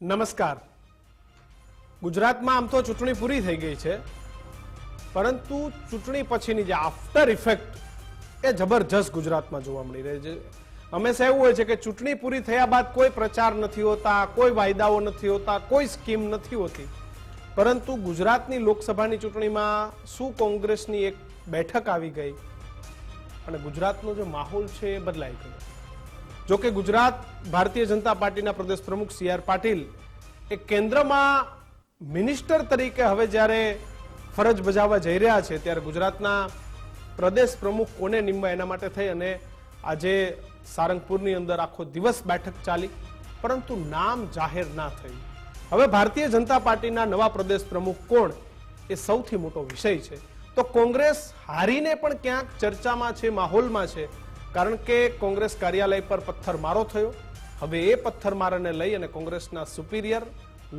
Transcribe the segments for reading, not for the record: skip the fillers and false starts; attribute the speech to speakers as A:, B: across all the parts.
A: નમસ્કાર. ગુજરાતમાં આમ તો ચૂંટણી પૂરી થઈ ગઈ છે, પરંતુ ચૂંટણી પછીની જે આફ્ટર ઇફેક્ટ એ જબરજસ્ત ગુજરાતમાં જોવા મળી રહી છે. હંમેશા એવું હોય છે કે ચૂંટણી પૂરી થયા બાદ કોઈ પ્રચાર નથી હોતા, કોઈ વાયદાઓ નથી હોતા, કોઈ સ્કીમ નથી હોતી, પરંતુ ગુજરાતની લોકસભાની ચૂંટણીમાં શું કોંગ્રેસની એક બેઠક આવી ગઈ અને ગુજરાતનો જે માહોલ છે એ બદલાઈ ગયો. જો કે ગુજરાત ભારતીય જનતા પાર્ટીના પ્રદેશ પ્રમુખ સી આર પાટીલ એ કેન્દ્રમાં મિનિસ્ટર તરીકે હવે જ્યારે ફરજ બજાવવા જઈ રહ્યા છે, ત્યારે ગુજરાતના પ્રદેશ પ્રમુખ કોને નીમવા એના માટે થઈ અને આજે સારંગપુરની અંદર આખો દિવસ બેઠક ચાલી, પરંતુ નામ જાહેર ના થયું. હવે ભારતીય જનતા પાર્ટીના નવા પ્રદેશ પ્રમુખ કોણ એ સૌથી મોટો વિષય છે. તો કોંગ્રેસ હારીને પણ ક્યાંક ચર્ચામાં છે, માહોલમાં છે, કારણ કે કોંગ્રેસ કાર્યાલય પર પથ્થરમારો થયો. હવે એ પથ્થરમારાને લઈ અને કોંગ્રેસના સુપિરિયર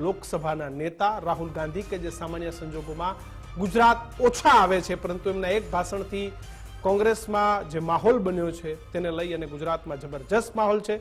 A: લોકસભાના નેતા રાહુલ ગાંધી, કે જે સામાન્ય સંજોગોમાં ગુજરાત ઓછા આવે છે, પરંતુ એમના એક ભાષણથી કોંગ્રેસમાં જે માહોલ બન્યો છે તેને લઈ અને ગુજરાતમાં જબરજસ્ત માહોલ છે.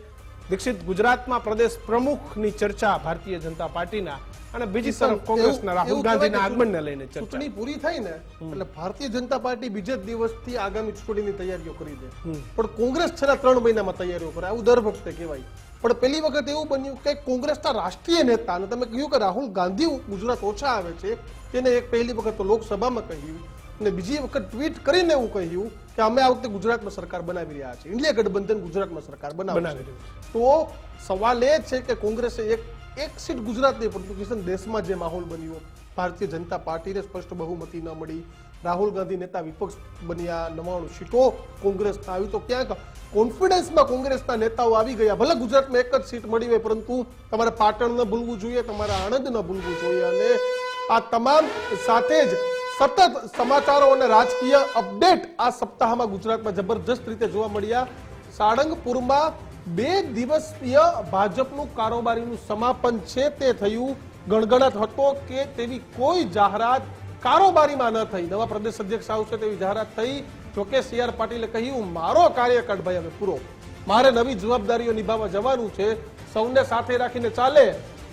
A: દીક્ષિત, ગુજરાતમાં પ્રદેશ પ્રમુખની ચર્ચા ભારતીય જનતા પાર્ટીના અને બીજી તરફ કોંગ્રેસના રાહુલ ગાંધીના આગમનને લઈને
B: ચૂંટણી પૂરી થઈ ને એટલે ભારતીય જનતા પાર્ટી બીજે જ દિવસથી આગામી ચૂંટણીની તૈયારીઓ કરી દે, પણ કોંગ્રેસ છેલ્લા 3 મહિનામાં તૈયારીઓ કરે, આવું દર વખતે કહેવાય. પણ પહેલી વખત એવું બન્યું કે કોંગ્રેસના રાષ્ટ્રીય નેતા, અને તમે કહ્યું કે રાહુલ ગાંધી ગુજરાત ઓછા આવે છે, તેને એક પહેલી વખત તો લોકસભામાં કહ્યું અને બીજી વખત ટ્વીટ કરીને એવું કહ્યું કે અમે આ વખતે ગુજરાતમાં સરકાર બનાવી રહ્યા છીએ, ઇન્ડિયા ગઠબંધન ગુજરાતમાં સરકાર બનાવી રહ્યું છે. તો સવાલ એ છે કે કોંગ્રેસે એક સીટ ગુજરાત નહીં પરંતુ કિશન દેશમાં જે માહોલ બન્યો, ભારતીય જનતા પાર્ટીને સ્પષ્ટ બહુમતી ન મળી, રાહુલ ગાંધી નેતા વિપક્ષ બન્યા, 99 સીટો કોંગ્રેસના આવી, તો ક્યાંક કોન્ફિડન્સમાં કોંગ્રેસના નેતાઓ આવી ગયા. ભલે ગુજરાતમાં એક જ સીટ મળી હોય, પરંતુ તમારે પાટણ ન ભૂલવું જોઈએ, તમારે આણંદ ન ભૂલવું જોઈએ. અને આ તમામ સાથે જ સતત સમાચારો અને રાજકીય અપડેટ આ સપ્તાહમાં ગુજરાતમાં જબરજસ્ત રીતે જોવા મળ્યા. સાળંગપુરમાં 2 દિવસીય ભાજપનું કારોબારીનું સમાપન છે તે થયું. ગણગણાટ હતો કે તેવી કોઈ જાહેરાત કારોબારીમાં ન થઈ. નવા પ્રદેશ અધ્યક્ષ આવશે તેવી જાહેરાત થઈ. જોકે સી આર પાટીલે કહ્યું, મારો કાર્યકાળ ભાઈ હવે પૂરો, મારે નવી જવાબદારીઓ નિભાવવા જવાનું છે, સૌને સાથે રાખીને ચાલે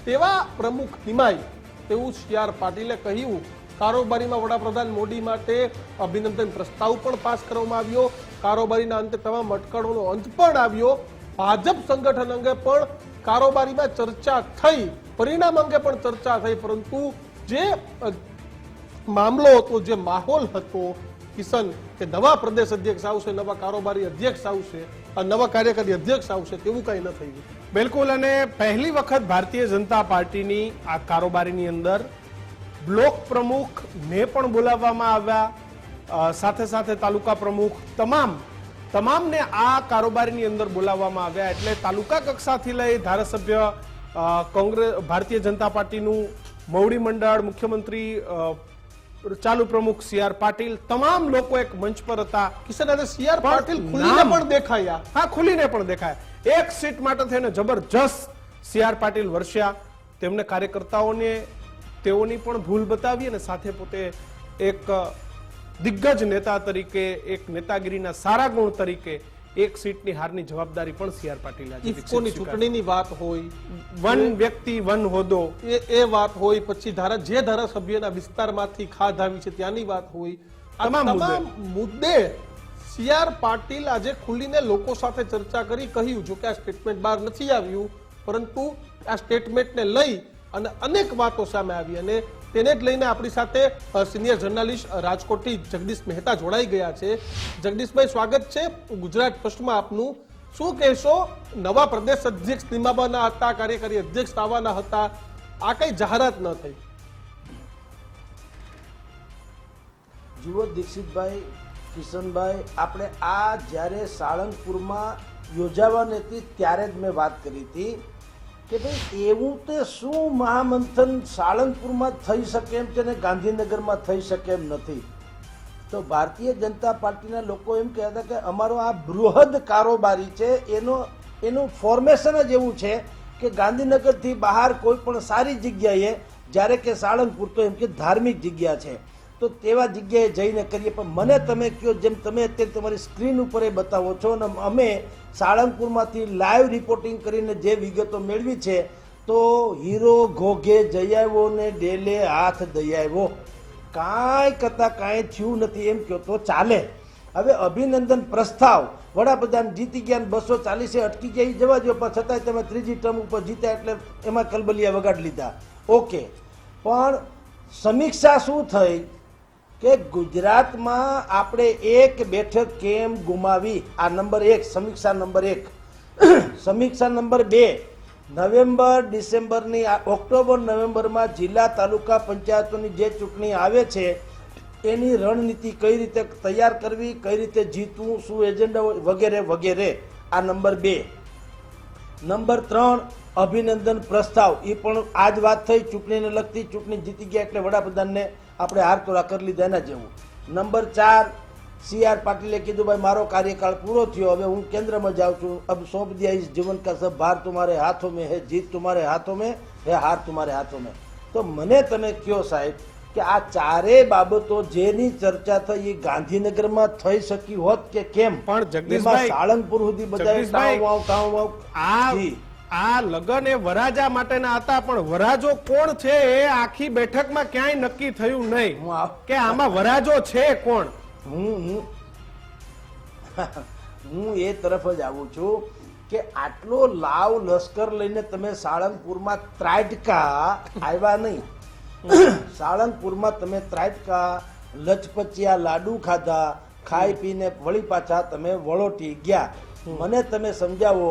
B: તેવા પ્રમુખ નિમાય, તેવું સી આર પાટીલે કહ્યું. કારોબારીમાં વડાપ્રધાન મોદી માટે અભિનંદન પ્રસ્તાવ પણ પાસ કરવામાં આવ્યો. કારોબારીના અંતે તમામ અટકળોનો અંત પણ આવ્યો. ભાજપ સંગઠન અંગે પણ કારોબારીમાં ચર્ચા થઈ, પરિણામ અંગે પણ ચર્ચા થઈ, પરંતુ જે મામલો હતો, જે માહોલ હતો કિશન, કે નવા પ્રદેશ અધ્યક્ષ આવશે, નવા કારોબારી અધ્યક્ષ આવશે, નવા કાર્યકારી અધ્યક્ષ આવશે, તેવું કઈ ન થયું.
A: બિલકુલ. અને પહેલી વખત ભારતીય જનતા પાર્ટીની આ કારોબારીની અંદર બ્લોક પ્રમુખ ને પણ બોલાવવામાં આવ્યા, સાથે સાથે તાલુકા પ્રમુખ, તમામને આ કારોબારીની અંદર બોલાવવામાં આવ્યા. એટલે તાલુકા કક્ષાથી લઈ ધારાસભ્ય, કોંગ્રેસ ભારતીય જનતા પાર્ટીનું મોવડી મંડળ, મુખ્યમંત્રી, ચાલુ પ્રમુખ સી આર પાટીલ, તમામ લોકો એક મંચ પર હતા.
B: કિશન, આજે સી આર પાટીલ ખુલીને પણ દેખાયા.
A: હા, ખુલીને પણ દેખાયા. એક સીટ માટે થઈને જબરજસ્ત સી આર પાટીલ વરસ્યા. તેમને કાર્યકર્તાઓને તેઓની પણ ભૂલ બતાવી અને સાથે પોતે એક દિગ્ગજ નેતા તરીકે, એક નેતાગીરીના સારા ગુણ તરીકે એક સીટની હારની જવાબદારી પણ સી આર પાટીલ
B: ઇફકોની ચૂંટણીની વાત હોય,
A: વન વ્યક્તિ વન હોદ્દો
B: એ વાત હોય, પછી જે ધારાસભ્યના વિસ્તારમાંથી ખાધ આવી છે ત્યાંની વાત હોય, તમામ મુદ્દે સી આર પાટીલ આજે ખુલીને લોકો સાથે ચર્ચા કરી. કહ્યું, જો કે આ સ્ટેટમેન્ટ બહાર નથી આવ્યું, પરંતુ આ સ્ટેટમેન્ટને લઈ અને અનેક વાતો સામે આવી અને તેને જ લઈને આપણી સાથે સિનિયર જર્નલિસ્ટ રાજકોટથી જગદીશ મહેતા જોડાઈ ગયા છે. જગદીશભાઈ, સ્વાગત છે ગુજરાત ફર્સ્ટમાં આપનું. શું કહેશો, નવા પ્રદેશ અધ્યક્ષ નિમાવાના હતા, કાર્યકારી અધ્યક્ષ આવવાના હતા, આ કઈ જાહેરાત ન થઈ?
C: જુઓ દીક્ષિતભાઈ, કિશનભાઈ, આપણે આ જ્યારે સાળંગપુરમાં યોજાવાની હતી ત્યારે જ મેં વાત કરી હતી કે ભાઈ એવું તે શું મહામંથન સાળંગપુરમાં થઈ શકે એમ છે ને ગાંધીનગરમાં થઈ શકે એમ નથી. તો ભારતીય જનતા પાર્ટીના લોકો એમ કહેતા કે અમારો આ બૃહદ કારોબારી છે, એનું ફોર્મેશન જ એવું છે કે ગાંધીનગરથી બહાર કોઈ પણ સારી જગ્યાએ, જ્યારે કે સાળંગપુર તો એમ કે ધાર્મિક જગ્યા છે, તો તેવા જગ્યાએ જઈને કરીએ. પણ મને તમે કહો, જેમ તમે અત્યારે તમારી સ્ક્રીન ઉપર એ બતાવો છો, અને અમે સાળંગપુરમાંથી લાઈવ રિપોર્ટિંગ કરીને જે વિગતો મેળવી છે, તો હીરો ઘોઘે જઈ આવ્યો ને ડેલે હાથ દઈ આવ્યો, કાંઈ કરતા કાંઈ થયું નથી એમ કહો તો ચાલે. હવે અભિનંદન પ્રસ્તાવ વડાપ્રધાન જીતી ગયા ને 240 અટકી ગયા એ જવા દો, પણ છતાંય તમે ત્રીજી ટર્મ ઉપર જીત્યા એટલે એમાં કલબલિયા વગાડી લીધા, ઓકે. પણ સમીક્ષા શું થઈ કે ગુજરાતમાં આપણે એક બેઠક કેમ ગુમાવી, આ નંબર 1 સમીક્ષા નંબર 1. સમીક્ષા નંબર 2, નવેમ્બર ડિસેમ્બરની ઓક્ટોબર નવેમ્બરમાં જિલ્લા તાલુકા પંચાયતોની જે ચૂંટણી આવે છે એની રણનીતિ કઈ રીતે તૈયાર કરવી, કઈ રીતે જીતવું, શું એજન્ડા વગેરે વગેરે, આ નંબર 2. નંબર 3, અભિનંદન પ્રસ્તાવ, એ પણ આ જ વાત થઈ ચૂંટણીને લગતી, ચૂંટણી જીતી ગયા એટલે વડાપ્રધાનને આપણે હાર તોડા કરી લીધા એના જેવું. નંબર 4, CR પાટીલે કીધું ભાઈ મારો કાર્યકાળ પૂરો થયો, હવે હું કેન્દ્રમાં જાઉં છું, અબ સોંપ દિયા ઇસ જીવન કા સબ ભાર तुम्हारे हाथों में है, जीत तुम्हारे हाथों में है, हार तुम्हारे हाथों में. તો મને તમે કયો સાહેબ કે આ ચારેય બાબતો જેની ચર્ચા થઈ એ ગાંધીનગરમાં થઈ શકી હોત કે કેમ?
A: પણ જગદીશભાઈ,
C: સાળંગપુર સુધી બધાએ
A: જગદીશભાઈ,
C: ટાવ વાવ
A: આ લગન એ વરાજા માટેના હતા, પણ વરાજો કોણ છે એ આખી બેઠકમાં ક્યાંય નક્કી થયું નહીં કે આમાં વરાજો છે કોણ.
C: હું એ તરફ જ આવું છું કે આટલો લાવ લશ્કર લઈને તમે સાળંગપુરમાં ત્રાટકા આવ્યા નહીં. સાળંગપુરમાં તમે ત્રાટકા લચપચિયા લાડુ ખાધા, ખાઈ પીને વળી પાછા તમે વળોટી ગયા. મને તમે સમજાવો,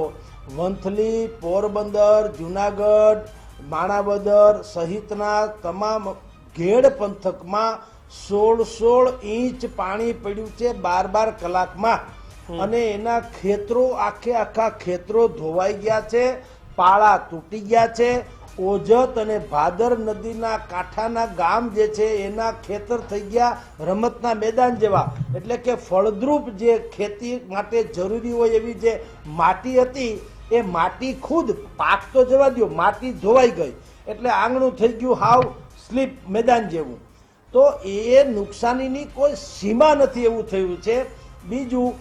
C: વંથલી, પોરબંદર, જુનાગઢ, માણાવદર સહિતના તમામ ઘેડ પંથકમાં 16 ઇંચ પાણી પડ્યું છે 12 કલાકમાં, અને એના ખેતરો આખા ખેતરો ધોવાઈ ગયા છે, પાળા તૂટી ગયા છે. ઓજત અને ભાદર નદીના કાંઠાના ગામ જે છે એના ખેતર થઈ ગયા રમતના મેદાન જેવા. એટલે કે ફળદ્રુપ જે ખેતી માટે જરૂરી હોય એવી જે માટી હતી એ માટી ખુદ, પાક તો જવા દો, માટી ધોવાઈ ગઈ એટલે આંગણું થઈ ગયું હાવ સ્લીપ મેદાન જેવું. તો એ નુકસાનીની કોઈ સીમા નથી એવું થયું છે. બીજું,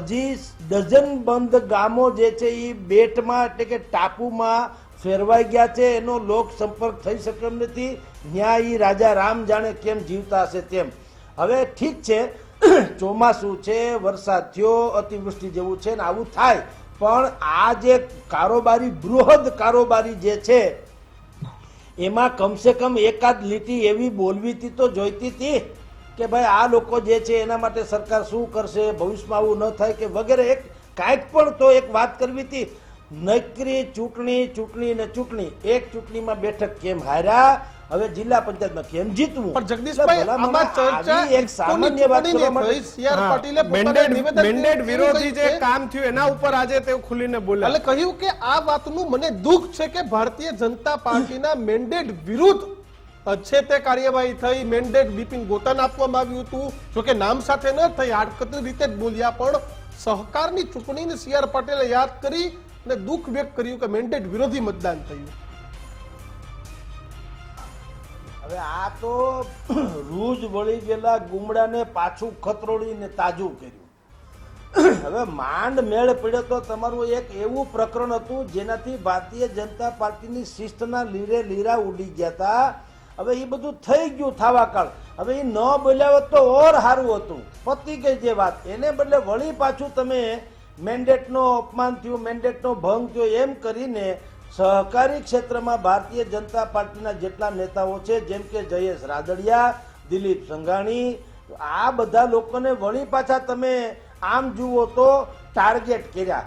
C: હજી ડઝનબંધ ગામો જે છે એ બેટમાં એટલે કે ટાપુમાં ફેરવાઈ ગયા છે, એનો લોક સંપર્ક થઈ શક્યો નથી. ન્યાય રાજા રામ જાણે કેમ જીવતા હશે તેમ. હવે ઠીક છે, ચોમાસું છે, વરસાદ થયો, અતિવૃષ્ટિ જેવું છે ને આવું થાય, પણ આ જે કારોબારી, બૃહદ કારોબારી જે છે એમાં કમસે કમ એકાદ લીટી એવી બોલવી હતી તો જોઈતી હતી કે ભાઈ આ લોકો જે છે એના માટે સરકાર શું કરશે, ભવિષ્યમાં આવું ન થાય કે વગેરે, એક કાંઈક પણ તો એક વાત કરવી હતી. નકરી ચૂંટણી ને ચૂંટણી, એક ચૂંટણીમાં બેઠક કેમ હાર્યા, હવે જિલ્લા પંચાયતમાં કેમ જીતવું.
B: પણ જગદીશભાઈ, આમાં ચર્ચા
C: એક સામાન્ય વાત કરવા માટે
B: CR પાટીલે પોતાના નિવેદન
A: મેન્ડેટ વિરોધી જે કામ થયું એના ઉપર આજે તેઓ ખુલીને બોલ્યા.
B: એટલે કહ્યું કે આ વાતનું મને દુઃખ છે કે ભારતીય જનતા પાર્ટીના મેન્ડેટ વિરુદ્ધ છે તે કાર્યવાહી થઈ. મેન્ડેટ બિપિન ગોતાને આપવામાં આવ્યું હતું, જોકે નામ સાથે ન થઈ, આડકતરી રીતે જ બોલ્યા, પણ સહકારની ચૂંટણીને CR પાટીલે યાદ કરી અને દુઃખ વ્યક્ત કર્યું કે મેન્ડેટ વિરોધી મતદાન થયું.
C: હવે આ તો રૂજ વળી ગયેલા ગુમડાને પાછું ખતરોડીને તાજું કર્યું. હવે માંડ મેળ પડ્યો તો તમારું એક એવું પ્રકરણ હતું જેનાથી ભારતીય જનતા પાર્ટીની શિસ્તના લીરે લીરા ઉડી ગયા હતા. હવે એ બધું થઈ ગયું થાવાકાળ. હવે એ ન બોલ્યા હોત તો ઓર સારું હતું, પતી ગઈ જે વાત. એને બદલે વળી પાછું તમે મેન્ડેટનો અપમાન થયું, મેન્ડેટનો ભંગ થયો એમ કરીને સહકારી ક્ષેત્રમાં ભારતીય જનતા પાર્ટીના જેટલા નેતાઓ છે, જેમ કે જયેશ રાદડિયા, દિલીપ સંઘાણી, આ બધા લોકોને વળી પાછા તમે આમ જુઓ તો ટાર્ગેટ કર્યા.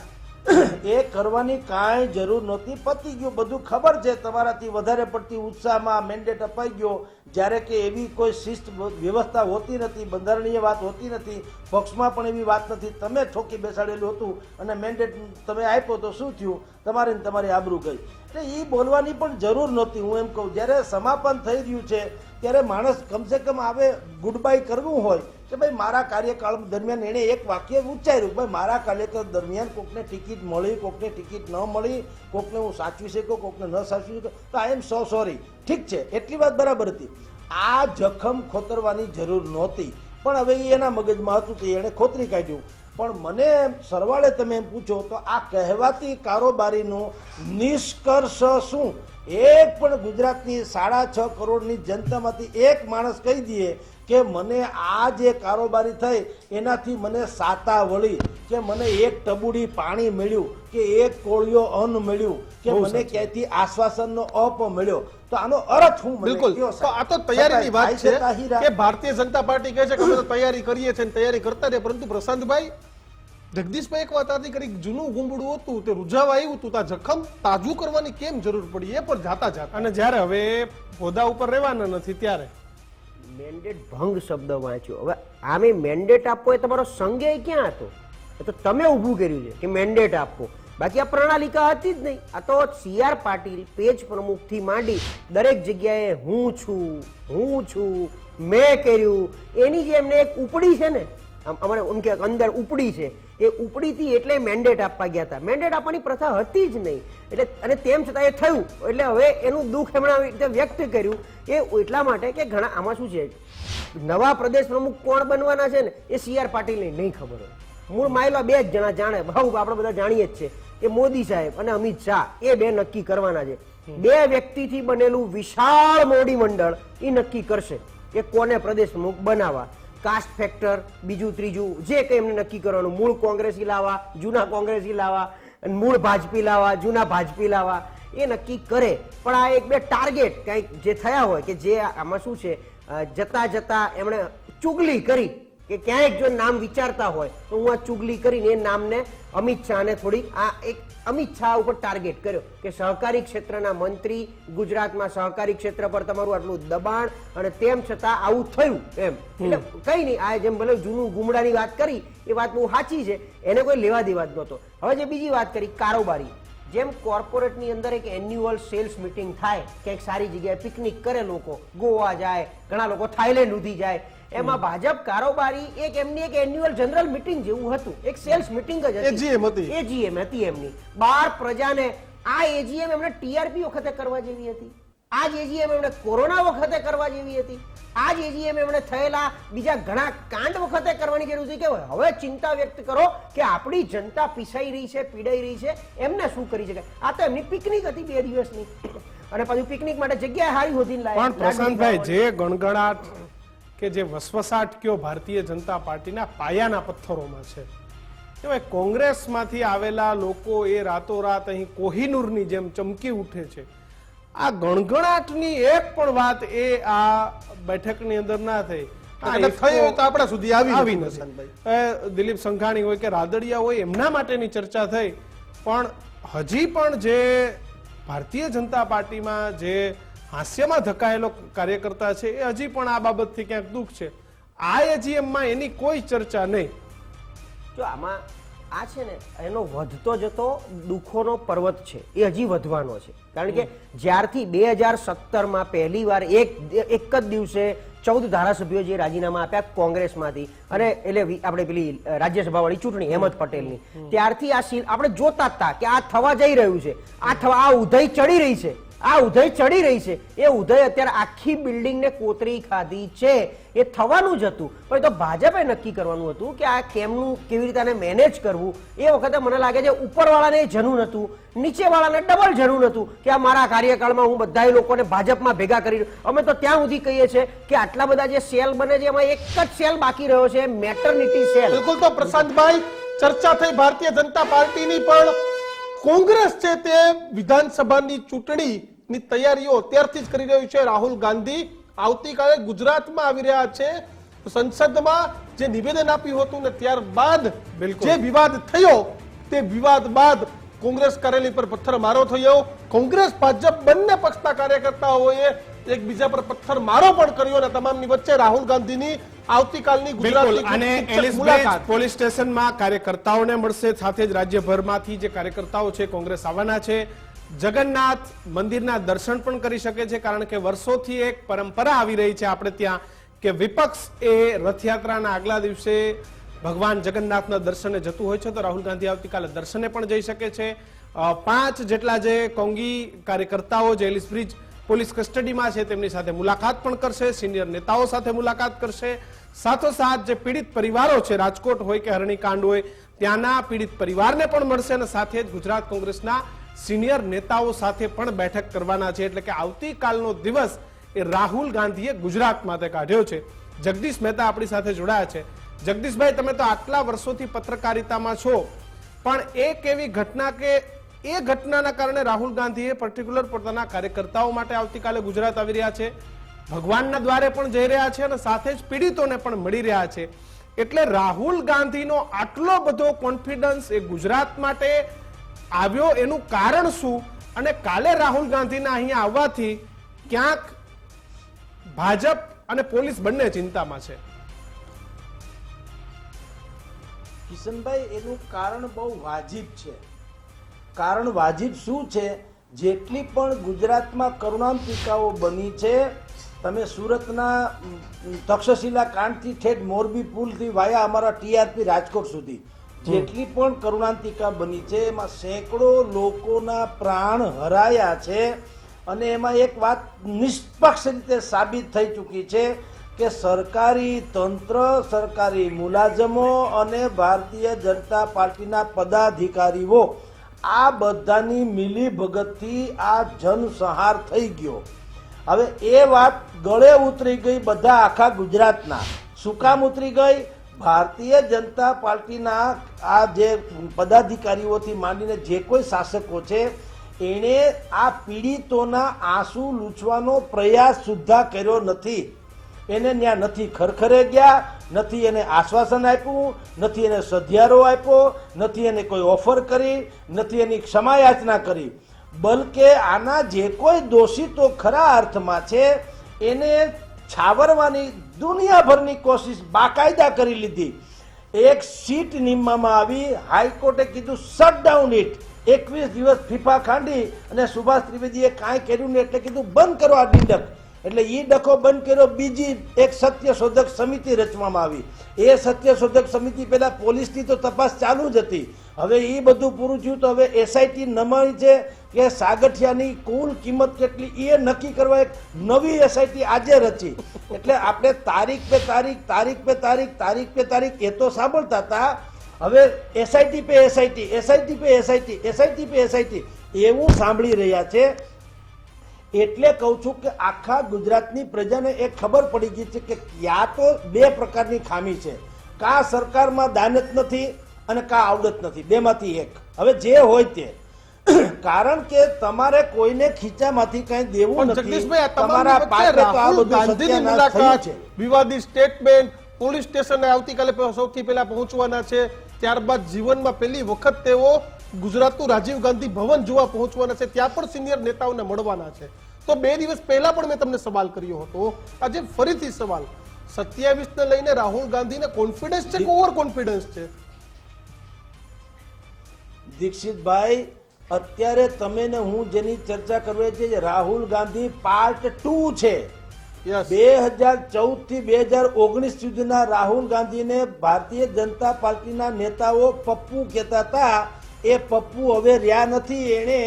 C: એ કરવાની કાંઈ જરૂર નહોતી, પતી ગયું બધું. ખબર છે તમારાથી વધારે પડતી ઉત્સાહમાં મેન્ડેટ અપાઈ ગયો, જ્યારે કે એવી કોઈ શિસ્ત વ્યવસ્થા હોતી નથી, બંધારણીય વાત હોતી નથી, પક્ષમાં પણ એવી વાત નથી. તમે ઠોકી બેસાડેલું હતું અને મેન્ડેટ તમે આપ્યો તો શું થયું, તમારી આબરૂ ગઈ. એટલે એ બોલવાની પણ જરૂર નહોતી. હું એમ કહું, જ્યારે સમાપન થઈ રહ્યું છે ત્યારે માણસ કમસે કમ આવે ગુડ બાય કરવું હોય કે ભાઈ મારા કાર્યકાળ દરમિયાન એણે એક વાક્ય ઉચ્ચાર્યું, ભાઈ મારા કાર્યકાળ દરમિયાન કોકને ટિકિટ મળી, કોકને ટિકિટ ન મળી, કોકને હું સાચવી શક્યો, કોકને ન સાચવી શક્યો, તો આઈ એમ સો સોરી. ઠીક છે, એટલી વાત બરાબર હતી. આ જખમ ખોતરવાની જરૂર નહોતી, પણ હવે એના મગજમાં હતું તો એણે ખોતરી કાઢ્યું. પણ મને સરવાળે તમે એમ પૂછો તો આ કહેવાતી કારોબારીનો નિષ્કર્ષ શું? એક પણ ગુજરાતની 6.5 કરોડની જનતામાંથી એક માણસ કહી દે કે મને આ જે કારોબારી થઈ એનાથી મને સાતા વળી, કે મને એક ટબુડી પાણી મળ્યું, કે એક કોળિયો અન્ન મળ્યું, કે મને ક્યાંયથી આશ્વાસનનો અપ મળ્યો, તો આનો અર્થ શું?
B: બિલકુલ. તો આ તો તૈયારીની વાત છે કે ભારતીય જનતા પાર્ટી કહે છે કે અમે તો તૈયારી કરીએ છીએ, તૈયારી કરતા રહે. પરંતુ પ્રશાંતભાઈ, જગદીશભાઈ એક વાત આથી કરી, જૂનું ગુંબડું હતું તે રૂજાવા આવ્યું હતું, ત્યાં જખમ તાજું કરવાની કેમ જરૂર પડી? એ પણ જાતા
A: અને જ્યારે હવે હોદ્દા ઉપર રહેવાના નથી ત્યારે
D: મેન્ડેટ ભંગ શબ્દ વાંચ્યો. હવે આમે મેન્ડેટ આપવો એ તમારો સંજય ક્યાં હતો? એ તો તમે ઊભું કર્યું છે કે મેન્ડેટ આપવો. બાકી આ પ્રણાલિકા હતી જ નહીં. આ તો CR પાટીલ પેજ પ્રમુખથી માંડી દરેક જગ્યાએ હું છું, મેં કર્યું, એની જે એમને એક ઉપડી છે ને, અમારે એમ કે અંદર ઉપડી છે, એ ઉપડીથી એટલે મેન્ડેટ આપવા ગયા હતા. મેન્ડેટ આપવાની પ્રથા હતી જ નહીં. એટલે અને તેમ છતાં એ થયું. એટલે હવે એનું દુઃખ એમણે આવી રીતે વ્યક્ત કર્યું એ એટલા માટે કે ઘણા આમાં શું છે, નવા પ્રદેશ પ્રમુખ કોણ બનવાના છે ને એ CR પાટીલને નહીં ખબર હોય. મૂળ માયલા 2 જ જણા જાણે, ભાવ આપણે બધા જાણીએ જ છે કે મોદી સાહેબ અને અમિત શાહ એ 2 નક્કી કરવાના છે. 2 વ્યક્તિથી બનેલું વિશાળ મોડી મંડળ એ નક્કી કરશે કે કોને પ્રદેશ પ્રમુખ બનાવવા. કાસ્ટ ફેક્ટર, બીજું ત્રીજું જે કંઈ એમને નક્કી કરવાનું, મૂળ કોંગ્રેસી લાવવા, જૂના કોંગ્રેસી લાવવા, મૂળ ભાજપી લાવવા, જૂના ભાજપી લાવવા, એ નક્કી કરે. પણ આ 1-2 ટાર્ગેટ કંઈક જે થયા હોય કે જે આમાં શું છે, જતા જતા એમણે ચુગલી કરી કે ક્યાંક જો નામ વિચારતા હોય તો હું આ ચુગલી કરીને એ નામને અમિત શાહને થોડીક આ એક અમિત શાહ ઉપર ટાર્ગેટ કર્યો કે સહકારી ક્ષેત્રના મંત્રી, ગુજરાતમાં સહકારી ક્ષેત્ર પર તમારું આટલું દબાણ અને તેમ છતાં આવું થયું એમ. એટલે કઈ નહીં, આ જેમ ભલે જૂનું ગુમડાની વાત કરી એ વાત બહુ સાચી છે, એને કોઈ લેવા દેવા જ નહોતો. હવે જે બીજી વાત કરી કારોબારી, જેમ કોર્પોરેટની અંદર એક એન્યુઅલ સેલ્સ મીટિંગ થાય, ક્યાંક સારી જગ્યાએ પિકનિક કરે લોકો, ગોવા જાય, ઘણા લોકો થાઈલેન્ડ સુધી જાય, એમાં ભાજપ કારોબારી એક એમની એક એન્યુઅલ જનરલ મીટિંગ જેવું હતું, એક સેલ્સ મીટિંગ જ હતી, એજીએમ હતી એમની. 12 પ્રજાને આ એજીએમ એમણે TRP વખતે કરવા જેવી હતી, આ જ એજીએમ એમણે કોરોના વખતે કરવા જેવી હતી, આ જ એજીએમ એમણે થયેલા બીજા ઘણા કાંડ વખતે કરવાની જરૂર હતી કે હવે ચિંતા વ્યક્ત કરો કે આપણી જનતા પીસાઈ રહી છે, પીડાઈ રહી છે, એમને શું કરી શકાય. આ તો એમની પિકનિક હતી 2 દિવસની, અને પાછું પિકનિક માટે જગ્યા હારી હોતી
A: પણ પ્રશાંતભાઈ, જે ગણગણાટ કે જે વસવસાટ કયો ભારતીય જનતા પાર્ટીના પાયાના પથ્થરોમાં છે, કે કોંગ્રેસમાંથી આવેલા લોકો એ રાતોરાત અહીં કોહિનૂરની જેમ ચમકી ઉઠે છે. આ ગણગણાટની એક પણ વાત એ આ બેઠકની અંદર ના થઈ.
B: આપણા સુધી આવી નથી.
A: દિલીપ સંઘાણી હોય કે રાદડિયા હોય એમના માટેની ચર્ચા થઈ, પણ હજી પણ જે ભારતીય જનતા પાર્ટીમાં જે હાસ્યમાં ધકાયેલો કાર્યકર્તા છે એ હજી પણ આ બાબતથી ક્યાંક દુઃખ છે. આ એજીએમમાં એની કોઈ ચર્ચા નહીં.
D: જો આમાં આ છે ને, એનો વધતો જતો દુઃખોનો પર્વત છે, એ હજી વધવાનો છે. કારણ કે જ્યારથી 2017માં પહેલી વાર એક જ દિવસે 14 ધારાસભ્યો જે રાજીનામા આપ્યા કોંગ્રેસમાંથી, અને એટલે આપણે પેલી રાજ્યસભા વાળી ચૂંટણી હેમંત પટેલની, ત્યારથી આ સીન આપણે જોતા હતા કે આ થવા જઈ રહ્યું છે, આ ઉધઈ ચડી રહી છે, આ ઉધઈ ચડી રહી છે. એ ઉધઈ અત્યારે આખી બિલ્ડિંગને કોતરી ખાધી છે. એ થવાનું જ હતું, પણ તો ભાજપે નક્કી કરવાનું હતું કે આ કેમનું કેવી રીતે મેનેજ કરવું. એ વખતે મને લાગે છે ઉપરવાળાને જનૂન હતું, નીચેવાળાને ડબલ જનૂન હતું કે આ મારા કાર્યકાળમાં હું બધા લોકોને ભાજપમાં ભેગા કરી. અમે તો ત્યાં સુધી કહીએ છીએ કે આટલા બધા જે સેલ બને છે એમાં એક જ સેલ બાકી રહ્યો છે, મેટર્નિટી સેલ.
B: બિલકુલ. તો પ્રશાંતભાઈ, ચર્ચા થઈ ભારતીય જનતા પાર્ટીની, પણ કોંગ્રેસ છે તે વિધાનસભાની ચૂંટણીની તૈયારીઓ અત્યારથી જ કરી રહ્યું છે. રાહુલ ગાંધી આવતીકાલે ગુજરાતમાં આવી રહ્યા છે. સંસદમાં જે નિવેદન આપ્યું હતું ને ત્યારબાદ જે વિવાદ થયો, તે વિવાદ બાદ કોંગ્રેસ કાર્યાલય પર પથ્થરમારો થયો. કોંગ્રેસ ભાજપ બંને પક્ષના કાર્યકર્તાઓએ એકબીજા પર પથ્થરમારો પણ કર્યો, અને તમામની વચ્ચે રાહુલ ગાંધીની આવતીકાલની ગુજરાતની
A: મુલાકાત પોલીસ સ્ટેશનમાં કાર્યકર્તાઓને મળશે. સાથે જ રાજ્યભરમાંથી જે કાર્યકર્તાઓ છે કોંગ્રેસ આવવાના છે. જગન્નાથ મંદિરના દર્શન પણ કરી શકે છે, કારણ કે વર્ષોથી એક પરંપરા આવી રહી છે આપણે ત્યાં કે વિપક્ષ એ રથયાત્રાના આગલા દિવસે ભગવાન જગન્નાથના દર્શને જતું હોય છે. તો રાહુલ ગાંધી આવતીકાલે દર્શને પણ જઈ શકે છે. 5 જેટલા જે કોંગી કાર્યકર્તાઓ જે એલિસ બ્રિજ પોલીસ કસ્ટડીમાં છે તેમની સાથે મુલાકાત પણ કરશે, સિનિયર નેતાઓ સાથે મુલાકાત કરશે, સાથોસાથ જે પીડિત પરિવારો છે, રાજકોટ હોય કે હરણીકાંડ હોય, ત્યાંના પીડિત પરિવારને પણ મળશે અને સાથે જ ગુજરાત કોંગ્રેસના સિનિયર નેતાઓ સાથે પણ બેઠક કરવાના છે. એટલે કે આવતીકાલનો દિવસ એ રાહુલ ગાંધીએ ગુજરાત માટે કાઢ્યો છે. જગદીશ મહેતા આપણી સાથે જોડાયા છે. જગદીશભાઈ, તમે તો આટલા વર્ષોથી પત્રકારિતામાં છો, પણ એક એવી ઘટના કે એ ઘટનાના કારણે રાહુલ ગાંધીએ પર્ટિક્યુલર પોતાના કાર્યકર્તાઓ માટે આવતીકાલે ગુજરાત આવી રહ્યા છે, ભગવાનના દ્વારે પણ જઈ રહ્યા છે અને સાથે જ પીડિતોને પણ મળી રહ્યા છે. એટલે રાહુલ ગાંધીનો આટલો બધો કોન્ફિડન્સ એ ગુજરાત માટે આવ્યો, એનું કારણ શું? અને કાલે રાહુલ ગાંધીના અહીંયા આવવાથી ક્યાંક ભાજપ અને પોલીસ બંને ચિંતામાં છે.
C: કિશનભાઈ, એનું કારણ બહુ વાજિબ છે. કારણ વાજિબ શું છે? જેટલી પણ ગુજરાતમાં કરુણાંતિકાઓ બની છે, તમે સુરતના તક્ષશિલા કાંડથી ઠેઠ મોરબી પુલથી વાયા અમારા ટીઆરપી રાજકોટ સુધી જેટલી પણ કરુણાંતિકા બની છે, એમાં સેંકડો લોકોના પ્રાણ હરાયા છે. અને એમાં એક વાત નિષ્પક્ષ રીતે સાબિત થઈ ચૂકી છે કે સરકારી તંત્ર, સરકારી મુલાજમો અને ભારતીય જનતા પાર્ટીના પદાધિકારીઓ આ બધાની મિલીભગતથી આ જનસંહાર થઈ ગયો. હવે એ વાત ગળે ઉતરી ગઈ બધા આખા ગુજરાતના. શું કામ ઉતરી ગઈ? ભારતીય જનતા પાર્ટીના આ જે પદાધિકારીઓથી માંડીને જે કોઈ શાસકો છે, એણે આ પીડિતોના આંસુ લૂછવાનો પ્રયાસ સુદ્ધા કર્યો નથી. એને ત્યાં નથી ખરખરે ગયા, નથી એને આશ્વાસન આપ્યું, નથી એને સધિયારો આપ્યો, નથી એને કોઈ ઓફર કરી, નથી એની ક્ષમાયાચના કરી. બલકે આના જે કોઈ દોષિતો ખરા અર્થમાં છે એને છાવરવાની દુનિયાભરની કોશિશ બાકાયદા કરી લીધી. એક સીટ નિમવામાં આવી, હાઈકોર્ટે કીધું શટ ડાઉન ઇટ. 21 દિવસ ફીફા ખાંડી અને સુભાષ ત્રિવેદીએ કાંઈ કર્યું નહીં એટલે કીધું બંધ કરો આ ડીડક. એટલે એ ડખો બંધ કર્યો. બીજી એક સત્યશોધક સમિતિ રચવામાં આવી. એ સત્યશોધક સમિતિ પહેલા પોલીસની તો તપાસ ચાલુ જ હતી. હવે એ બધું પૂરું થયું તો હવે એસઆઈટી નમાણી છે કે સાગઠિયાની કુલ કિંમત કેટલી એ નક્કી કરવા એક નવી એસઆઈટી આજે રચી. એટલે આપણે તારીખ પે તારીખ એ તો સાંભળતા હતા. હવે એસઆઈટી પે એસઆઈટી એવું સાંભળી રહ્યા છે. એટલે કહું છું કે આખા ગુજરાતની પ્રજાને એક ખબર પડી ગઈ છે કે યા તો બે પ્રકારની ખામી છે, કા સરકારમાં દાનત નથી અને કા આવડત નથી, બેમાંથી એક. હવે જે હોય તે, કારણ કે તમારે કોઈને ખીચામાંથી કઈ દેવું નથી.
B: જગદીશભાઈ,
C: તમારા પાપે તો આ બધું
B: ગાંધીની
C: સત્યાનાશ થયું
B: મુલાકાત,
C: છે.
B: વિવાદિત સ્ટેટમેન્ટ, પોલીસ સ્ટેશને આવતીકાલે સૌથી પહેલા પહોંચવાના છે. ત્યારબાદ જીવનમાં પહેલી વખત તેઓ ગુજરાતનું રાજીવ ગાંધી ભવન જોવા પહોંચવાના છે. ત્યાં પણ સિનિયર નેતાઓને મળવાના છે. તો 2 દિવસ પહેલા પણ મેં તમને સવાલ કર્યો હતો, આજે ફરીથી સવાલ. 27 ને લઈને રાહુલ ગાંધીને કોન્ફિડન્સ છે કે ઓવર કોન્ફિડન્સ છે?
C: દીક્ષિતભાઈ, અત્યારે તમે ને હું જેની ચર્ચા કરવી છે રાહુલ ગાંધી પાર્ટ 2 છે. 2014 થી 2019 સુધીના રાહુલ ગાંધીને ભારતીય જનતા પાર્ટીના નેતાઓ પપ્પુ કહેતા હતા. એ પપ્પુ હવે રહ્યા નથી. એણે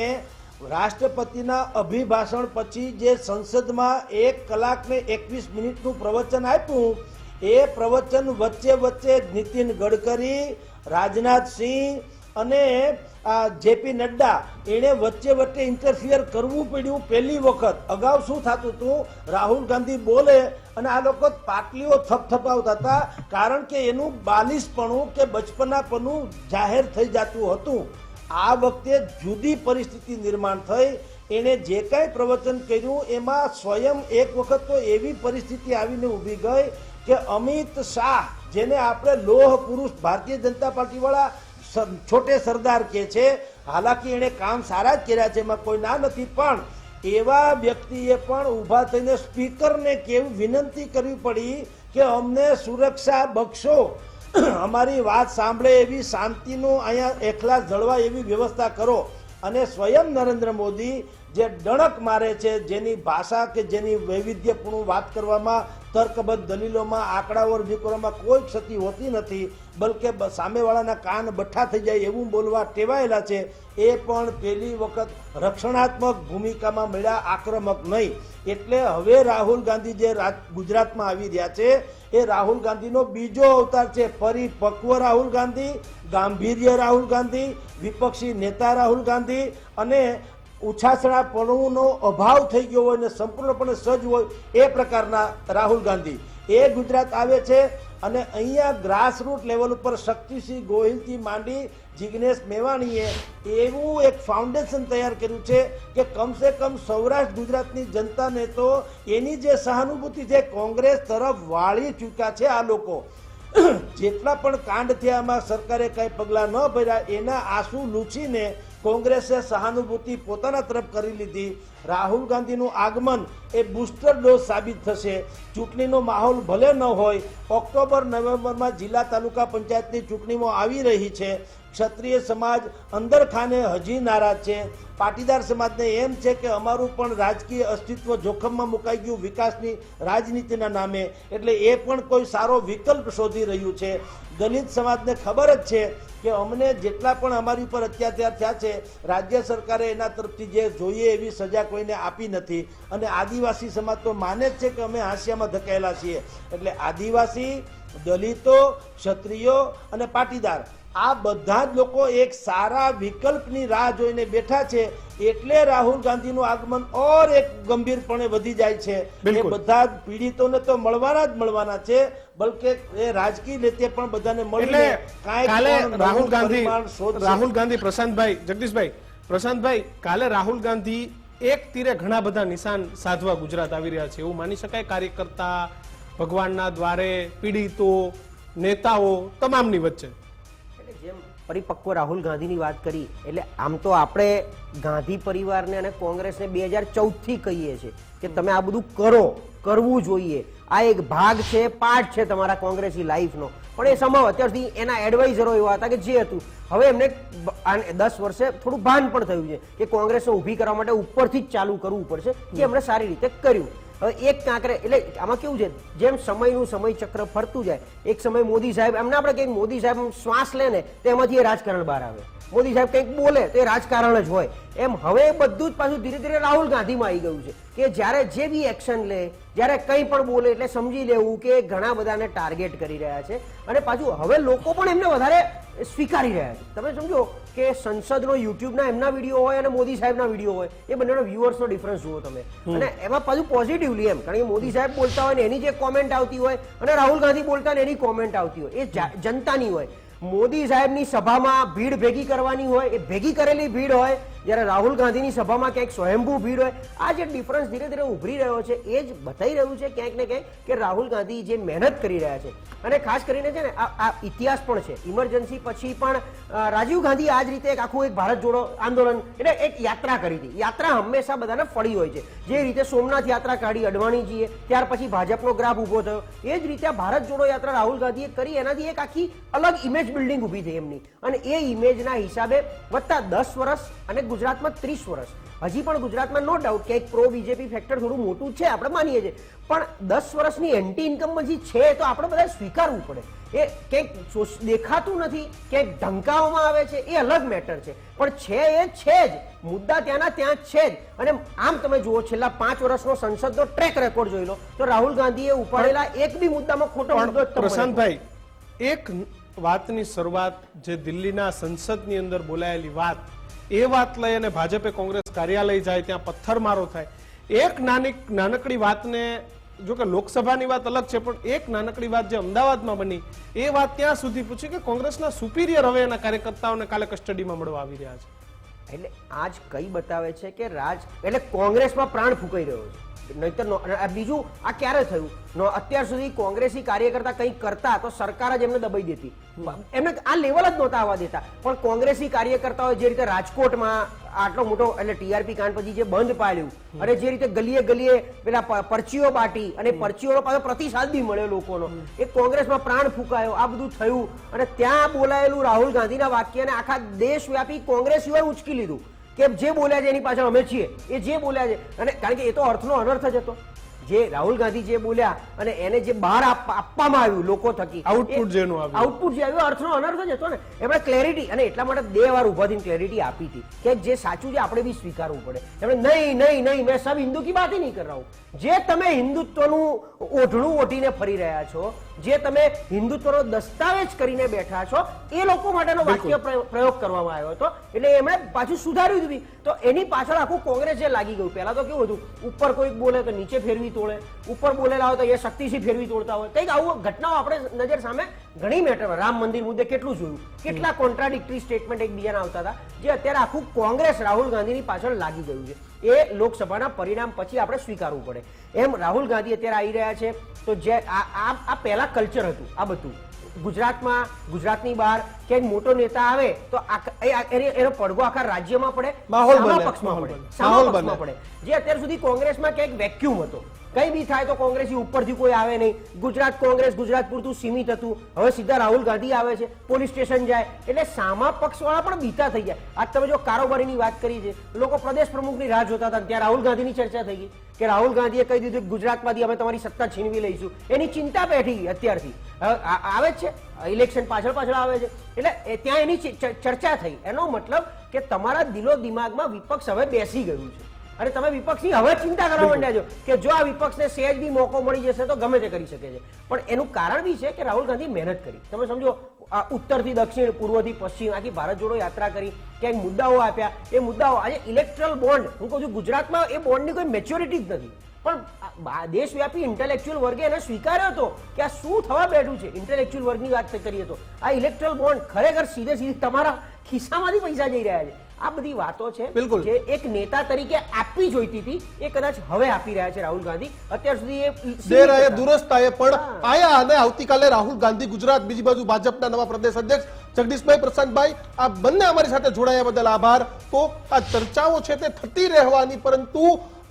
C: રાષ્ટ્રપતિના અભિભાષણ પછી જે સંસદમાં 1 કલાક ને 21 મિનિટનું પ્રવચન આપ્યું, એ પ્રવચન વચ્ચે નીતિન ગડકરી, રાજનાથસિંહ અને જેપી નડ્ડા એને વચ્ચે ઇન્ટરફિયર કરવું પડ્યું પહેલી વખત. અગાઉ શું થતું હતું? રાહુલ ગાંધી બોલે અને આ લોકો પાટલીઓ થપથપાવતા હતા, કારણ કે એનું બાલિશપણું કે બચપનાપણું જાહેર થઈ જતું હતું. આ વખતે જુદી પરિસ્થિતિ નિર્માણ થઈ. એને જે કાંઈ પ્રવચન કર્યું એમાં સ્વયં એક વખત તો એવી પરિસ્થિતિ આવીને ઊભી ગઈ કે અમિત શાહ, જેને આપણે લોહ પુરુષ ભારતીય જનતા પાર્ટી વાળા છોટે સરદાર કે છે, હાલાકી એને કામ સારા જ કર્યા છે, એમાં કોઈ ના નથી, પણ એવા વ્યક્તિએ પણ ઊભા થઈને સ્પીકરને કેવી વિનંતી કરવી પડી કે અમને સુરક્ષા બક્ષો, અમારી વાત સાંભળે એવી શાંતિનું અહીંયા એકલા જળવાય એવી વ્યવસ્થા કરો. અને સ્વયં નરેન્દ્ર મોદી જે ડણક મારે છે, જેની ભાષા કે જેની વૈવિધ્યપૂર્ણ વાત કરવામાં તર્કબદ્ધ દલીલોમાં આંકડાઓ રજૂ કરવામાં કોઈ ક્ષતિ હોતી નથી, બલકે સામેવાળાના કાન બઠ્ઠા થઈ જાય એવું બોલવા ટેવાયેલા છે. એ પણ પહેલી વખત રક્ષણાત્મક ભૂમિકામાં મળ્યા, આક્રમક નહીં. એટલે હવે રાહુલ ગાંધી જે ગુજરાતમાં આવી રહ્યા છે એ રાહુલ ગાંધીનો બીજો અવતાર છે. પરિપક્વ રાહુલ ગાંધી, ગાંભીર્ય રાહુલ ગાંધી, વિપક્ષી નેતા રાહુલ ગાંધી અને ઉછાસણાપણુનો અભાવ થઈ ગયો હોય ને સંપૂર્ણપણે સજ્જ હોય એ પ્રકારના રાહુલ ગાંધી એ ગુજરાત આવે છે. અને અહીંયા ગ્રાસરૂટ લેવલ ઉપર શક્તિસિંહ ગોહિલથી માંડી જિગ્નેશ મેવાણીએ એવું એક ફાઉન્ડેશન તૈયાર કર્યું છે કે કમસે કમ સૌરાષ્ટ્ર ગુજરાતની જનતાને તો એની જે સહાનુભૂતિ છે કોંગ્રેસ તરફ વાળી ચૂક્યા છે આ લોકો. જેટલા પણ કાંડ થયા આમાં સરકારે કઈ પગલાં ન ભર્યા એના આંસુ લૂછીને કોંગ્રેસે સહાનુભૂતિ પોતાના તરફ કરી લીધી. રાહુલ ગાંધીનું આગમન એ બુસ્ટર ડોઝ સાબિત થશે. ચૂંટણીનો માહોલ ભલે ન હોય, ઓક્ટોબર નવેમ્બરમાં જિલ્લા તાલુકા પંચાયતની ચૂંટણીમાં આવી રહી છે. ક્ષત્રિય સમાજ અંદર ખાને હજી નારાજ છે. પાટીદાર સમાજને એમ છે કે અમારું પણ રાજકીય અસ્તિત્વ જોખમમાં મુકાઈ ગયું વિકાસની રાજનીતિના નામે, એટલે એ પણ કોઈ સારો વિકલ્પ શોધી રહ્યું છે. દલિત સમાજને ખબર જ છે કે અમને જેટલા પણ અમારી પર અત્યાચાર થયા છે રાજ્ય સરકારે એના તરફથી જે જોઈએ એવી સજા કોઈને આપી નથી. અને આદિવાસી સમાજ તો માને જ છે કે અમે હાંસિયામાં ધકેલા છીએ. એટલે આદિવાસી, દલિતો, ક્ષત્રિયો અને પાટીદાર આ બધા જ લોકો એક સારા વિકલ્પની રાહ જોઈને બેઠા છે. એટલે રાહુલ ગાંધીનું આગમન ઓર એક ગંભીરપણે વધી જાય છે. એ બધા જ પીડિતોને તો મળવાના છે, બલકે એ રાજકીય રીતે પણ બધાને મળીને
A: કાલે રાહુલ ગાંધી પ્રશાંતભાઈ કાલે રાહુલ ગાંધી એક તીરે ઘણા બધા નિશાન સાધવા ગુજરાત આવી રહ્યા છે એવું માની શકાય. કાર્યકર્તા, ભગવાનના દ્વારે, પીડિતો, નેતાઓ તમામની વચ્ચે
D: જેમ પરિપક્વ રાહુલ ગાંધીની વાત કરી એટલે આમ તો આપણે ગાંધી પરિવારને અને કોંગ્રેસને 2014 થી કહીએ છીએ કે તમે આ બધું કરવું જોઈએ. આ એક ભાગ છે, પાર્ટ છે તમારા કોંગ્રેસી લાઈફનો. પણ એ સંભવ અત્યાર સુધી એના એડવાઇઝરો એવા હતા કે જે હતું હવે એમને 10 વર્ષે થોડું ભાન પણ થયું છે કે કોંગ્રેસને ઊભી કરવા માટે ઉપરથી જ ચાલુ કરવું પડશે, જે એમણે સારી રીતે કર્યું. હવે એક કાંકરે એટલે આમાં કેવું છે, જેમ સમયનું સમય ચક્ર ફરતું જાય, એક સમય મોદી સાહેબ એમને આપણે કંઈક મોદી સાહેબ શ્વાસ લે ને તો એમાંથી એ રાજકારણ બહાર આવે, મોદી સાહેબ કંઈક બોલે તો એ રાજકારણ જ હોય. એમ હવે બધું જ પાછું ધીરે ધીરે રાહુલ ગાંધીમાં આવી ગયું છે કે જ્યારે જે બી એક્શન લે, જ્યારે કંઈ પણ બોલે એટલે સમજી લેવું કે ઘણા બધાને ટાર્ગેટ કરી રહ્યા છે. અને પાછું હવે લોકો પણ એમને વધારે સ્વીકારી રહ્યા છે. તમે સમજો કે સંસદનો યુટ્યુબના એમના વિડીયો હોય અને મોદી સાહેબના વિડીયો હોય, એ બંનેનો વ્યુઅર્સનો ડિફરન્સ જુઓ તમે. અને એમાં પાછું પોઝિટિવલી એમ, કારણ કે મોદી સાહેબ બોલતા હોય ને એની જે કોમેન્ટ આવતી હોય અને રાહુલ ગાંધી બોલતા ને એની કોમેન્ટ આવતી હોય, એ જનતાની હોય. મોદી સાહેબની સભામાં ભીડ ભેગી કરવાની હોય, એ ભેગી કરેલી ભીડ હોય, જ્યારે રાહુલ ગાંધીની સભામાં ક્યાંક સ્વયંભૂ ભીડ હોય. આ જે ડિફરન્સ ધીરે ધીરે ઉભરી રહ્યો છે એ જ બતાવી રહ્યું છે ક્યાંક ને ક્યાંક કે રાહુલ ગાંધી જે મહેનત કરી રહ્યા છે. અને ખાસ કરીને છે ને આ ઇતિહાસ પણ છે. ઇમરજન્સી પછી પણ રાજીવ ગાંધી આ જ રીતે એક આખું એક ભારત જોડો આંદોલન એટલે એક યાત્રા કરી હતી. યાત્રા હંમેશા બધાને ફળી હોય છે. જે રીતે સોમનાથ યાત્રા કાઢી અડવાણીજીએ, ત્યાર પછી ભાજપનો ગ્રાફ ઉભો થયો, એ જ રીતે આ ભારત જોડો યાત્રા રાહુલ ગાંધીએ કરી. એનાથી એક આખી અલગ ઇમેજ બિલ્ડિંગ ઉભી થઈ એમની. અને એ ઇમેજના હિસાબે વત્તા 10 વર્ષ અને ગુજરાતમાં 30 વર્ષ, હજી પણ ગુજરાતમાં નો ડાઉટ કે એક પ્રો બીજેપી ફેક્ટર થોડું મોટું છે, આપણે માનીએ છીએ. પણ 10 વર્ષની એન્ટી ઇન્કમ હજી છે તો આપણે બધા સ્વીકારવું પડે. એ ક્યાંક દેખાતું નથી, ક્યાંક ઢંકાવવામાં આવે છે, એ અલગ મેટર છે. પણ છે એ છે જ, મુદ્દા ત્યાંના ત્યાં છે જ. અને આમ તમે જુઓ છેલ્લા 5 વર્ષનો સંસદનો ટ્રેક રેકોર્ડ જોઈ લો તો રાહુલ ગાંધીએ ઉપાડેલા એક બી મુદ્દામાં ખોટો મુદ્દો જ
A: પ્રશાંતભાઈ, એક વાતની શરૂઆત જે દિલ્હીના સંસદની અંદર બોલાયેલી વાત, એ વાત લઈ અને ભાજપે કોંગ્રેસ કાર્યાલય જાય ત્યાં પથ્થરમારો થાય. એક નાનકડી વાતને, જો કે લોકસભાની વાત અલગ છે, પણ એક નાનકડી વાત જે અમદાવાદમાં બની એ વાત ત્યાં સુધી પૂછી કે કોંગ્રેસના સુપીરિયર હવે એના કાર્યકર્તાઓને કાલે કસ્ટડીમાં મળવા આવી રહ્યા છે.
D: એટલે આજ કઈ બતાવે છે કે એટલે કોંગ્રેસમાં પ્રાણ ફૂંકાઈ રહ્યો છે. નહીતર બીજું આ ક્યારે થયું? અત્યાર સુધી કોંગ્રેસી કાર્યકર્તા કંઈક કરતા તો સરકાર જ એમને દબાઈ દેતી, એમને આ લેવલ જ નહોતા આવવા દેતા. પણ કોંગ્રેસી કાર્યકર્તાઓ જે રીતે રાજકોટમાં આટલો મોટો એટલે ટીઆરપી કાંડ પછી જે બંધ પાડ્યું અને જે રીતે ગલીએ ગલીએ પેલા પરચીઓ બાટી અને પરચીઓનો પાછો પ્રતિસાદ બી મળ્યો લોકોનો, એ કોંગ્રેસમાં પ્રાણ ફૂંકાયો, આ બધું થયું. અને ત્યાં બોલાયેલું રાહુલ ગાંધીના વાક્યને આખા દેશવ્યાપી કોંગ્રેસીઓએ ઉંચકી લીધું કે જે બોલ્યા છે એની પાછળ અમે છીએ, એ જે બોલ્યા છે. અને કારણ કે એ તો અર્થનો અનર્થ જ હતો. જે રાહુલ ગાંધી જે બોલ્યા અને એને જે બહાર આપવામાં આવ્યું લોકો થકી,
A: આઉટપુટ જેનું આવ્યું.
D: આઉટપુટ જે આવ્યું અર્થનો અનર્થ જ હતો ને. એમણે ક્લેરિટી, અને એટલા માટે 2 વાર ઉભા થઈને ક્લેરિટી આપી હતી કે જે સાચું છે આપણે બી સ્વીકારવું પડે. એમણે નહીં નહીં નહીં, મેં સબ હિન્દુ કી બાત ही नहीं कर रहा हूं. જે તમે હિન્દુત્વનું ઓઢણું ઓઢીને ફરી રહ્યા છો, જે તમે હિન્દુત્વનો દસ્તાવેજ કરીને બેઠા છો, એ લોકો માટેનો વાક્ય પ્રયોગ કરવામાં આવ્યો હતો. એટલે એમણે પાછું સુધાર્યું હતું. તો એની પાછળ આખું કોંગ્રેસ જે લાગી ગયું. પહેલા તો કેવું હતું, ઉપર કોઈક બોલે તો નીચે ફેરવી તોડે, ઉપર બોલેલા હોય તો એ શક્તિથી ફેરવી તોડતા હોય. કંઈક આવું ઘટનાઓ આપણે નજર સામે ઘણી મેટર, રામ મંદિર મુદ્દે કેટલું જોયું, કેટલા કોન્ટ્રાડિક્ટરી સ્ટેટમેન્ટ એકબીજાના આવતા હતા, જે અત્યારે આખું કોંગ્રેસ રાહુલ ગાંધીની પાછળ લાગી ગયું છે. એ લોકસભાના પરિણામ પછી આપણે સ્વીકારવું પડે. એમ રાહુલ ગાંધી અત્યારે આવી રહ્યા છે. તો જે આ પહેલા કલ્ચર હતું, આ બધું ગુજરાતમાં, ગુજરાતની બહાર ક્યાંક મોટો નેતા આવે તો એનો પડઘો આખા રાજ્યમાં પડે,
B: માહોલ
D: સામા
B: બને,
D: પક્ષમાં પડે,
B: માહોલ
D: સામા
B: બને.
D: પક્ષમાં પડે. જે અત્યાર સુધી કોંગ્રેસમાં ક્યાંક વેક્યુમ હતો, કઈ બી થાય તો કોંગ્રેસી ઉપરથી કોઈ આવે નહીં. ગુજરાત કોંગ્રેસ ગુજરાત પૂરતું સીમિત હતું. હવે સીધા રાહુલ ગાંધી આવે છે, પોલીસ સ્ટેશન જાય, એટલે સામા પક્ષવાળા પણ બીતા થઈ ગયા. આજ તમે જો કારોબારીની વાત કરી છે, લોકો પ્રદેશ પ્રમુખની રાહ જોતા હતા, ત્યાં રાહુલ ગાંધીની ચર્ચા થઈ ગઈ કે રાહુલ ગાંધીએ કહી દીધું કે ગુજરાતમાંથી અમે તમારી સત્તા છીનવી લઈશું. એની ચિંતા બેઠી ગઈ અત્યારથી. આવે જ છે, ઇલેક્શન પાછળ પાછળ આવે છે, એટલે ત્યાં એની ચર્ચા થઈ. એનો મતલબ કે તમારા દિલો દિમાગમાં વિપક્ષ હવે બેસી ગયું છે અને તમે વિપક્ષની હવે ચિંતા કરવા માંડ્યા છો કે જો આ વિપક્ષને સહેજ બી મોકો મળી જશે તો ગમે તે કરી શકે છે. પણ એનું કારણ બી છે કે રાહુલ ગાંધી મહેનત કરી. તમે સમજો, ઉત્તરથી દક્ષિણ, પૂર્વથી પશ્ચિમ આખી ભારત જોડો યાત્રા કરી, ક્યાંક મુદ્દાઓ આપ્યા. એ મુદ્દાઓ આજે ઇલેક્ટ્રલ બોન્ડ, હું કહું છું ગુજરાતમાં એ બોન્ડની કોઈ મેચ્યોરિટી જ નથી, પણ દેશવ્યાપી ઇન્ટેલેક્ચ્યુઅલ વર્ગે એને સ્વીકાર્યો હતો કે આ શું થવા બેઠું છે. ઇન્ટેલેક્ચ્યુઅલ વર્ગની વાત કરીએ તો આ ઇલેક્ટ્રલ બોન્ડ ખરેખર સીધે સીધી તમારા ખિસ્સામાંથી પૈસા જઈ રહ્યા છે. આ બધી વાતો છે
B: બિલકુલ.
D: જે એક નેતા તરીકે આપવી જોઈતી હતી, એ કદાચ હવે આપી રહ્યા છે રાહુલ ગાંધી. અત્યાર સુધી એ
B: દેર આયે દુરસ્ત આયે પણ આયા. અને આવતીકાલે રાહુલ ગાંધી ગુજરાત, બીજી બાજુ ભાજપના નવા પ્રદેશ અધ્યક્ષ જગદીશભાઈ પ્રશાંતભાઈ, આ બંને અમારી સાથે જોડાયા બદલ આભાર. તો આ ચર્ચાઓ છે તે થતી રહેવાની, પરંતુ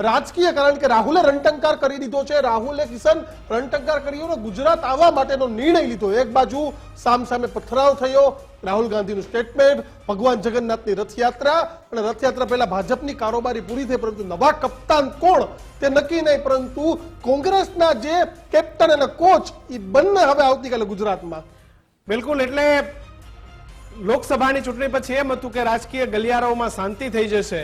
B: રાજકીય, કારણ કે રાહુલે રણટંકાર કરી દીધો છે, રાહુલે કિશન રણટંકાર કર્યો અને ગુજરાત આવવા માટેનો નિર્ણય લીધો. એક બાજુ સામસામે પથરાવ થયો, રાહુલ ગાંધીનું સ્ટેટમેન્ટ, ભગવાન જગન્નાથની રથયાત્રા, અને રથયાત્રા પહેલા ભાજપની કારોબારી પૂરી થઈ, પરંતુ નવા કપ્તાન કોણ તે નક્કી નહીં. પરંતુ કોંગ્રેસના જે કેપ્ટન અને કોચ, એ બંને હવે આવતીકાલે ગુજરાતમાં.
A: બિલકુલ. એટલે લોકસભાની ચૂંટણી પછી એમ હતું કે રાજકીય ગલિયારાઓમાં શાંતિ થઈ જશે,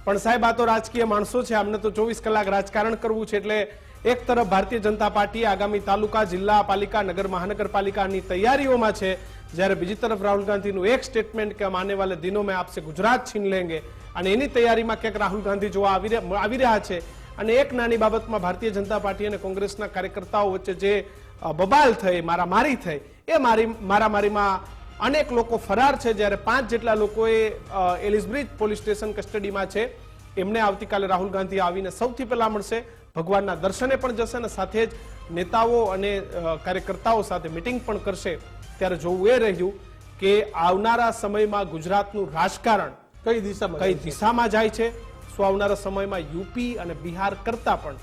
A: પણ સાહેબ આ તો રાજકીય માણસો છે, અમને તો 24 કલાક રાજકારણ કરવું છે. એટલે એક તરફ ભારતીય જનતા પાર્ટી આગામી તાલુકા, જિલ્લા, પાલિકા, નગર મહાનગરપાલિકાની તૈયારીઓમાં છે, જ્યારે બીજી તરફ રાહુલ ગાંધીનું એક સ્ટેટમેન્ટ કે આને વાલે દિનો મેં આપસે ગુજરાત છીન લેંગે, અને એની તૈયારીમાં ક્યાંક રાહુલ ગાંધી જોવા આવી રહ્યા છે. અને એક નાની બાબતમાં ભારતીય જનતા પાર્ટી અને કોંગ્રેસના કાર્યકર્તાઓ વચ્ચે જે બબાલ થઈ, મારામારી થઈ, એ મારામારીમાં અનેક લોકો ફરાર છે, જ્યારે 5 જેટલા લોકોએ એલિસબ્રિજ પોલીસ સ્ટેશન કસ્ટડીમાં છે. એમને આવતીકાલે રાહુલ ગાંધી આવીને સૌથી પહેલા મળશે, ભગવાનના દર્શને પણ જશે અને સાથે જ નેતાઓ અને કાર્યકર્તાઓ સાથે મિટિંગ પણ કરશે. ત્યારે જોવું એ રહ્યું કે આવનારા સમયમાં ગુજરાતનું રાજકારણ
B: કઈ
A: દિશામાં જાય છે. શું આવનારા સમયમાં યુપી અને બિહાર કરતા પણ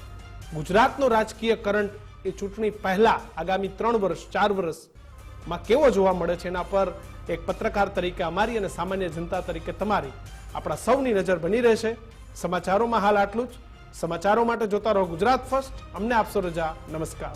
A: ગુજરાતનો રાજકીય કરંટ એ ચૂંટણી પહેલા આગામી 3 વર્ષ 4 વર્ષમાં કેવો જોવા મળે છે, એના પર એક પત્રકાર તરીકે અમારી અને સામાન્ય જનતા તરીકે તમારી, આપણા સૌની નજર બની રહેશે. સમાચારોમાં હાલ આટલું જ. સમાચારો માટે જોતા રહો ગુજરાત ફર્સ્ટ. અમને આપશો રજા. નમસ્કાર.